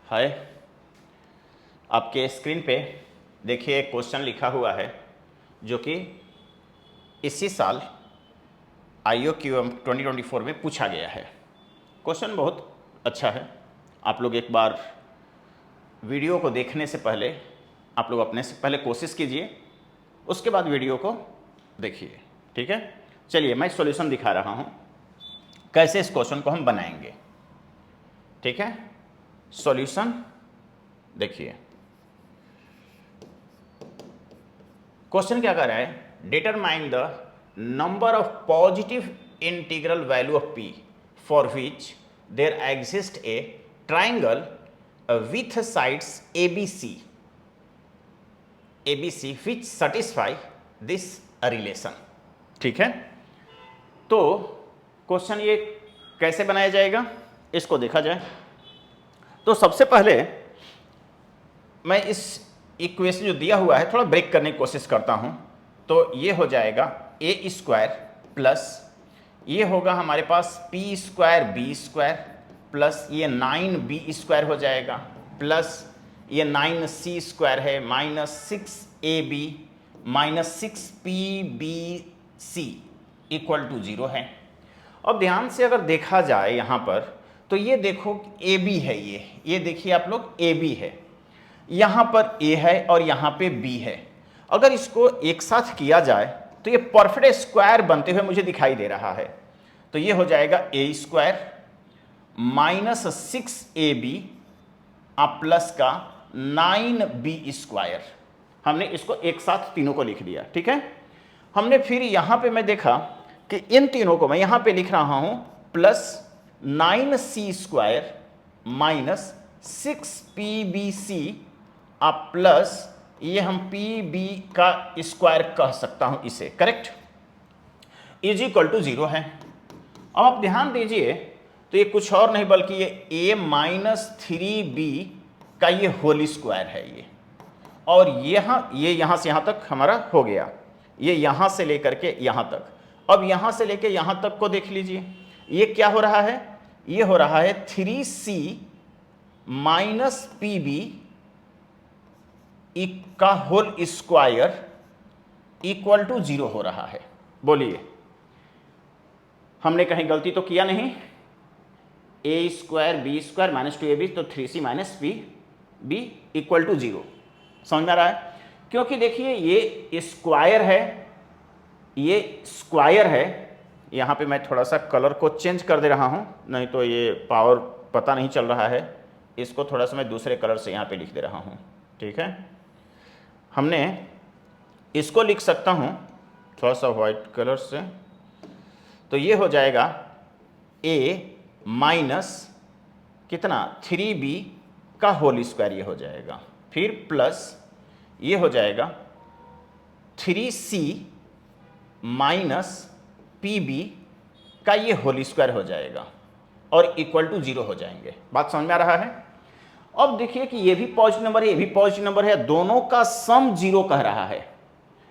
हाय, आपके स्क्रीन पे देखिए एक क्वेश्चन लिखा हुआ है जो कि इसी साल IOQM 2024 में पूछा गया है। क्वेश्चन बहुत अच्छा है। आप लोग एक बार वीडियो को देखने से पहले आप लोग अपने से पहले कोशिश कीजिए, उसके बाद वीडियो को देखिए। ठीक है, चलिए मैं सॉल्यूशन दिखा रहा हूँ कैसे इस क्वेश्चन को हम बनाएंगे। ठीक है, सॉल्यूशन देखिए। क्वेश्चन क्या कर रहा है, determine the number of positive integral value of p for which there exist a triangle with sides ABC which satisfy this relation. ठीक है, तो क्वेश्चन ये कैसे बनाया जाएगा इसको देखा जाए। तो सबसे पहले मैं इस इक्वेशन जो दिया हुआ है थोड़ा ब्रेक करने की कोशिश करता हूं। तो ये हो जाएगा a स्क्वायर प्लस ये होगा हमारे पास p square b square plus ये 9b स्क्वायर हो जाएगा प्लस ये 9c स्क्वायर है minus 6ab minus 6pbc equal to 0 है। अब ध्यान से अगर देखा जाए यहाँ पर तो ये देखो AB है, ये देखिए आप लोग AB है, यहाँ पर A है और यहाँ पे B है। अगर इसको एक साथ किया जाए तो ये परफेक्ट स्क्वायर बनते हुए मुझे दिखाई दे रहा है। तो ये हो जाएगा A square minus 6AB plus का 9B स्क्वायर। हमने इसको एक साथ तीनों को लिख दिया। ठीक है, हमने फिर यहाँ पे मैं देखा कि इन तीनों को मैं यहाँ पे लिख रहा हूँ plus 9C square minus 6PBC plus ये हम PB का स्क्वायर कह सकता हूं इसे, करेक्ट, इज इक्वल टू 0 है। अब आप ध्यान दीजिए तो ये कुछ और नहीं बल्कि ये a माइनस 3B का ये होल स्क्वायर है ये, और ये यहां से यहां तक हमारा हो गया, ये यहां से लेकर के यहां तक। अब यहां से लेकर यहां तक को देख लीजिए, ये क्या हो रहा है, ये हो रहा है 3C माइनस PB का होल स्क्वायर इक्वल टू 0 हो रहा है। बोलिए हमने कहीं गलती तो किया नहीं? a square b square minus 2ab तो 3c minus b equal to 0। समझ में आ रहा है? क्योंकि देखिए ये स्क्वायर है, ये स्क्वायर है। यहाँ पे मैं थोड़ा सा कलर को चेंज कर दे रहा हूँ, नहीं तो ये पावर पता नहीं चल रहा है। इसको थोड़ा सा मैं दूसरे कलर से यहाँ पे लिख दे रहा हूँ। ठीक है, हमने इसको लिख सकता हूँ थोड़ा सा वाइट कलर से। तो ये हो जाएगा a माइनस कितना 3b का होल स्क्वायर, ये हो जाएगा, फिर प्लस ये हो जाएगा 3c माइनस pb का ये होल स्क्वायर हो जाएगा और इक्वल टू 0 हो जाएंगे। बात समझ में आ रहा है? अब देखिए कि ये भी पॉजिटिव नंबर है, ये भी पॉजिटिव नंबर है, दोनों का सम 0 कह रहा है।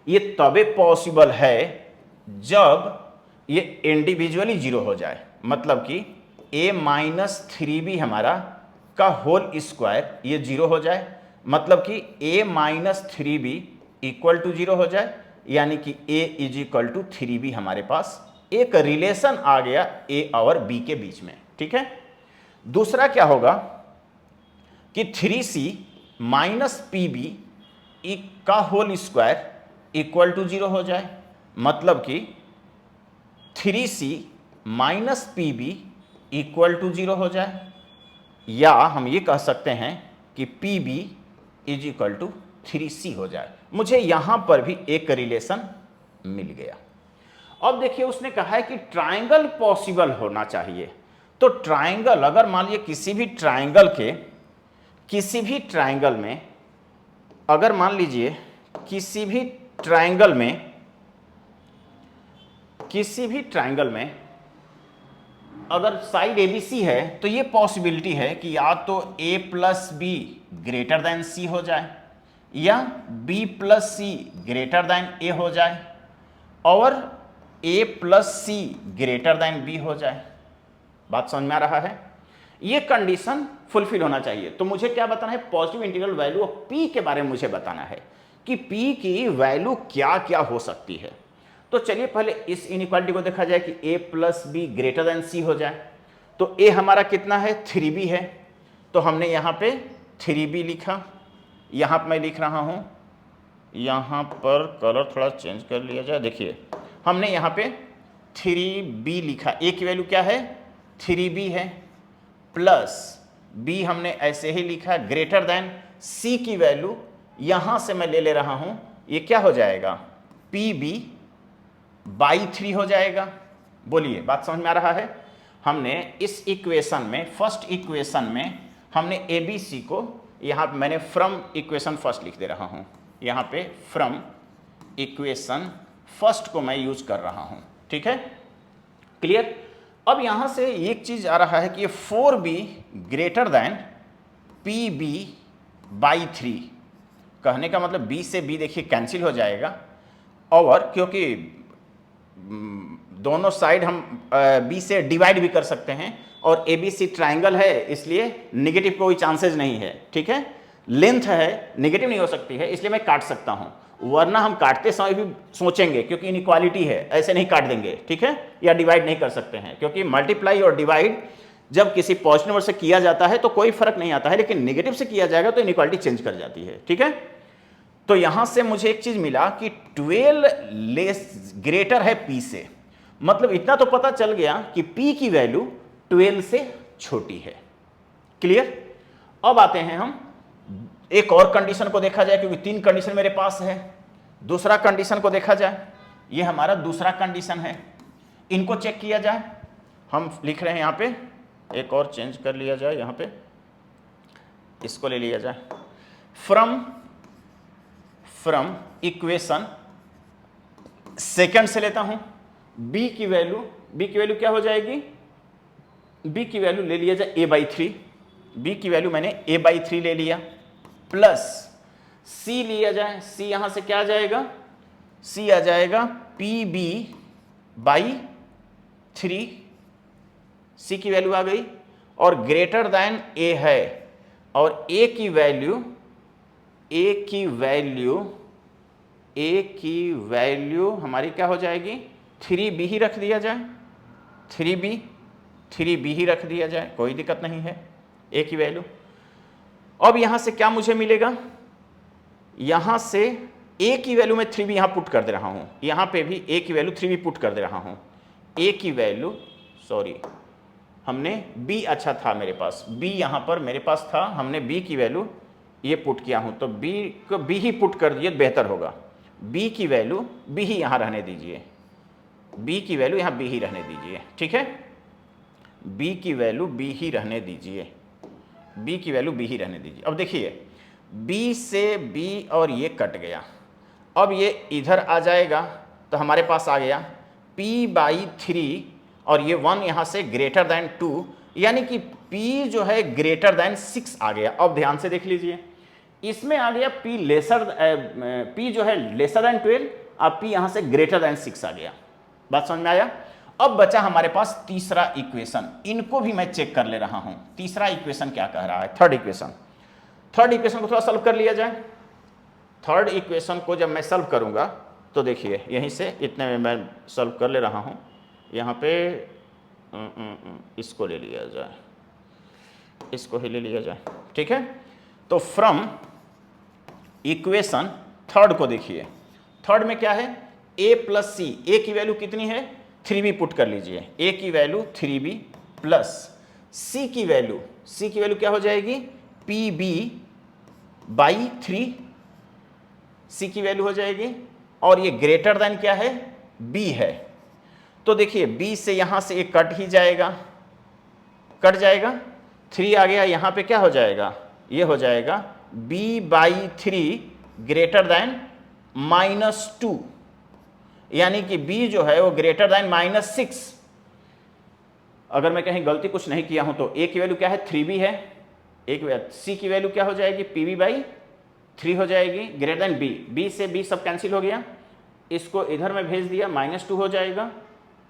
ये तबे पॉसिबल है जब ये इंडिविजुअली 0 हो जाए, मतलब कि a माइनस 3b हमारा का होल स्क्वायर ये 0 हो जाए, मतलब कि a minus 3b equal to 0 हो जाए, यानी कि a is equal to 3b हमारे पास एक रिलेशन आ गया a और b के बीच में। ठीक है, दूसरा क्या होगा कि 3c माइनस PB का होल स्क्वायर इक्वल टू 0 हो जाए, मतलब कि 3c minus PB equal to 0 हो जाए, या हम ये कह सकते हैं कि PB is equal to 3c हो जाए। मुझे यहां पर भी एक रिलेशन मिल गया। अब देखिए उसने कहा है कि ट्राइंगल पॉसिबल होना चाहिए। तो ट्राइंगल, अगर मान लीजिए किसी भी ट्राइंगल में अगर मान लीजिए किसी भी ट्राइंगल में अगर साइड ABC है तो ये पॉसिबिलिटी है कि या तो A plus be greater than C हो जाए या B plus C greater than A हो जाए और A plus C greater than B हो जाए। बात समझ में आ रहा है? ये कंडीशन फुलफिल होना चाहिए। तो मुझे क्या बताना है, positive integral value of P के बारे में मुझे बताना है कि पी की वैल्यू क्या क्या हो सकती है। तो चलिए पहले इस इनइक्वालिटी को देखा जाए कि ए प्लस बी ग्रेटर देन सी हो जाए। तो ए हमारा कितना है, 3b है, तो हमने यहाँ पे 3b लिखा। यहाँ पर मैं लिख रहा हूँ, यहाँ पर कलर थोड़ा चेंज कर लिया जाए। देखिए हमने यहाँ पे 3b लिखा, ए की वैल्यू क्या है 3b है, प्लस b हमने ऐसे ही लिखा ग्रेटर देन c की वैल्यू यहाँ से मैं ले रहा हूँ, ये क्या हो जाएगा pb/3 हो जाएगा। बोलिए बात समझ में आ रहा है। हमने इस इक्वेशन में, फर्स्ट इक्वेशन में हमने ABC को यहाँ पे मैंने फ्रॉम इक्वेशन फर्स्ट लिख दे रहा हूँ, यहाँ पे फ्रॉम इक्वेशन फर्स्ट को मैं यूज कर रहा हूँ, ठीक है, क्लियर। अब यहाँ से एक चीज आ रहा है कि ये 4b ग्रेटर देन pb/3, कहने का मतलब b से b देखिए कैंसिल हो जाएगा, और क्योंकि दोनों साइड हम b से डिवाइड भी कर सकते हैं और ABC ट्राइंगल है इसलिए नेगेटिव कोई चांसेस नहीं है, ठीक है, लेंथ है नेगेटिव नहीं हो सकती है, इसलिए मैं काट सकता हूं, वरना हम काटते समय भी सोचेंगे क्योंकि इनइक्वालिटी है, ऐसे नहीं काट देंगे, ठीक है, या डिवाइड नहीं कर सकते हैं, क्योंकि मल्टीप्लाई और डिवाइड जब किसी पॉजिटिव नंबर से किया जाता है तो कोई फर्क नहीं आता है, लेकिन नेगेटिव से किया जाएगा तो इनइक्वालिटी चेंज कर जाती है, ठीक है। तो यहां से मुझे एक चीज मिला कि 12 लेस ग्रेटर है p से, मतलब इतना तो पता चल गया कि p की वैल्यू 12 से छोटी है, क्लियर। अब आते हैं हम एक और कंडीशन को देखा जाए, क्योंकि 3 कंडीशन मेरे पास है। दूसरा कंडीशन को देखा जाए, ये हमारा दूसरा कंडीशन है, इनको चेक किया जाए। हम लिख रहे हैं यहाँ पे, एक और चेंज कर लिया जाए, यहाँ पे इसको ले लिया जाए, फ्रॉम इक्वेशन सेकंड से लेता हूं, b की वैल्यू क्या हो जाएगी, b की वैल्यू ले लिया जाए a/3, b की वैल्यू मैंने a/3 ले लिया, प्लस c लिया जाए, c यहां से क्या आ जाएगा, c आ जाएगा pb/3, c की वैल्यू आ गई, और ग्रेटर देन a है, और a की वैल्यू हमारी क्या हो जाएगी, 3b ही रख दिया जाए, 3b ही रख दिया जाए, कोई दिक्कत नहीं है, a की वैल्यू। अब यहां से क्या मुझे मिलेगा, यहां से a की वैल्यू मैं 3b यहां पुट कर दे रहा हूं, यहां पे भी a की वैल्यू 3b पुट कर दे रहा हूं, a की वैल्यू, सॉरी हमने b अच्छा था मेरे पास, b यहां पर मेरे पास था, हमने b की वैल्यू ये पुट किया हूं, तो b को b ही पुट कर दिए बेहतर होगा, b की वैल्यू b ही यहां रहने दीजिए, b की वैल्यू यहां b ही रहने दीजिए, ठीक है, b की वैल्यू b ही रहने दीजिए, b की वैल्यू b ही रहने दीजिए। अब देखिए b से b और ये कट गया, अब ये इधर आ जाएगा, तो हमारे पास आ गया p/3, और ये 1 यहां से ग्रेटर देन 2, यानी कि p जो है ग्रेटर देन 6 आ गया। अब ध्यान से देख लीजिए, इसमें आ गया p जो है लेसर देन 12, अब p यहां से ग्रेटर देन 6 आ गया। बात समझ में आया। अब बचा हमारे पास तीसरा इक्वेशन, इनको भी मैं चेक कर ले रहा हूं, तीसरा इक्वेशन क्या कह रहा है, थर्ड इक्वेशन को थोड़ा सॉल्व कर लिया जाए। थर्ड इक्वेशन को जब मैं सॉल्व करूंगा तो देखिए यहीं से इतने में मैं सॉल्व कर ले रहा हूं, यहाँ पे इसको ले लिया जाए, इसको ही ले लिया जाए, ठीक है। तो फ्रॉम इक्वेशन थर्ड को देखिए, थर्ड में क्या है, a प्लस सी, a की वैल्यू कितनी है 3b पुट कर लीजिए, a की वैल्यू 3b प्लस c की वैल्यू क्या हो जाएगी pb/3, c की वैल्यू हो जाएगी, और ये ग्रेटर देन क्या है b है, तो देखिए b से यहां से एक कट ही जाएगा, 3 आ गया, यहां पे क्या हो जाएगा, ये हो जाएगा b/3 ग्रेटर देन -2, यानी कि b जो है वो ग्रेटर देन -6। अगर मैं कहीं गलती कुछ नहीं किया हूं तो a की वैल्यू क्या है 3b है, c की वैल्यू क्या हो जाएगी pb/3 हो जाएगी, ग्रेटर देन b से b सब कैंसिल हो गया, इसको इधर में भेज दिया, -2 हो जाएगा,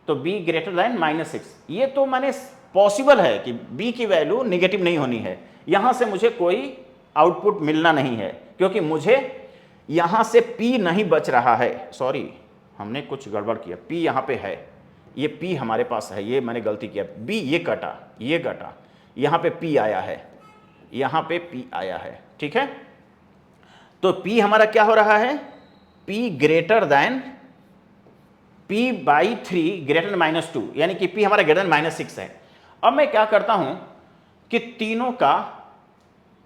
तो b ग्रेटर देन -6। ये तो मैंने पॉसिबल है कि b की वैल्यू निगेटिव नहीं होनी है, यहां से मुझे कोई आउटपुट मिलना नहीं है, क्योंकि मुझे यहां से p नहीं बच रहा है। सॉरी, हमने कुछ गड़बड़ किया, p यहां पे है, ये p हमारे पास है, ये मैंने गलती किया, b ये कटा, यहां पे p आया है, यहां पे p आया है, ठीक है। तो p हमारा क्या हो रहा है, p greater than p/3 greater than -2, यानी कि p हमारा ग्रेटर देन -6 है। अब मैं क्या करता हूं कि तीनों का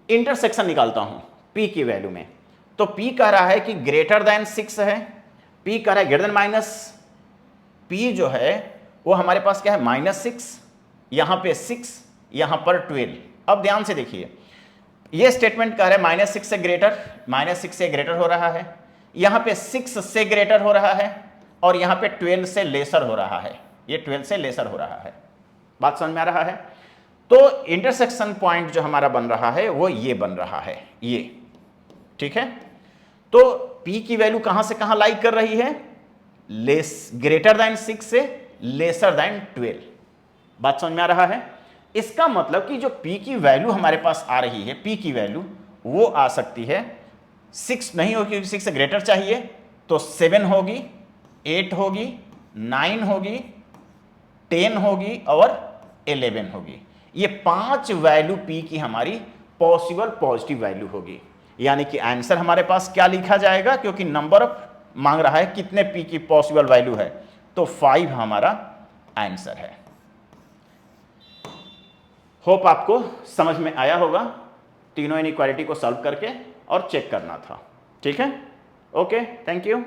इंटरसेक्शन निकालता हूं p की वैल्यू में। तो p कह रहा है कि ग्रेटर देन 6 है, p कह रहा है ग्रेटर देन माइनस, p जो है वो हमारे पास क्या है -6, यहां पे 6, यहां पर 12। अब ध्यान से देखिए, ये स्टेटमेंट कह रहा है -6 से ग्रेटर हो रहा है, यहां पे 6 से ग्रेटर हो रहा है, और यहां पे 12 से लेसर हो रहा है, ये 12 से लेसर हो रहा है। बात समझ में आ रहा है। तो इंटरसेक्शन पॉइंट जो हमारा बन रहा है वो ये बन रहा है, ये, ठीक है। तो p की वैल्यू कहां से कहां लाई कर रही है, ग्रेटर देन 6 से लेसर देन 12। बात समझ में आ रहा है। इसका मतलब कि जो p की वैल्यू हमारे पास आ रही है, p की वैल्यू वो आ सकती है, 6 नहीं होगी क्योंकि 6 से ग्रेटर चाहिए, तो 7 होगी, 8 होगी, 9 होगी, 10 होगी और 11 होगी। ये 5 वैल्यू p की हमारी पॉसिबल पॉजिटिव वैल्यू होगी। यानी कि आंसर हमारे पास क्या लिखा जाएगा, क्योंकि नंबर ऑफ मांग रहा है कितने p की पॉसिबल वैल्यू है, तो 5 हमारा आंसर है। होप आपको समझ में आया होगा, तीनों इनइक्वालिटी को सॉल्व करके और चेक करना था, ठीक है। Okay, thank you.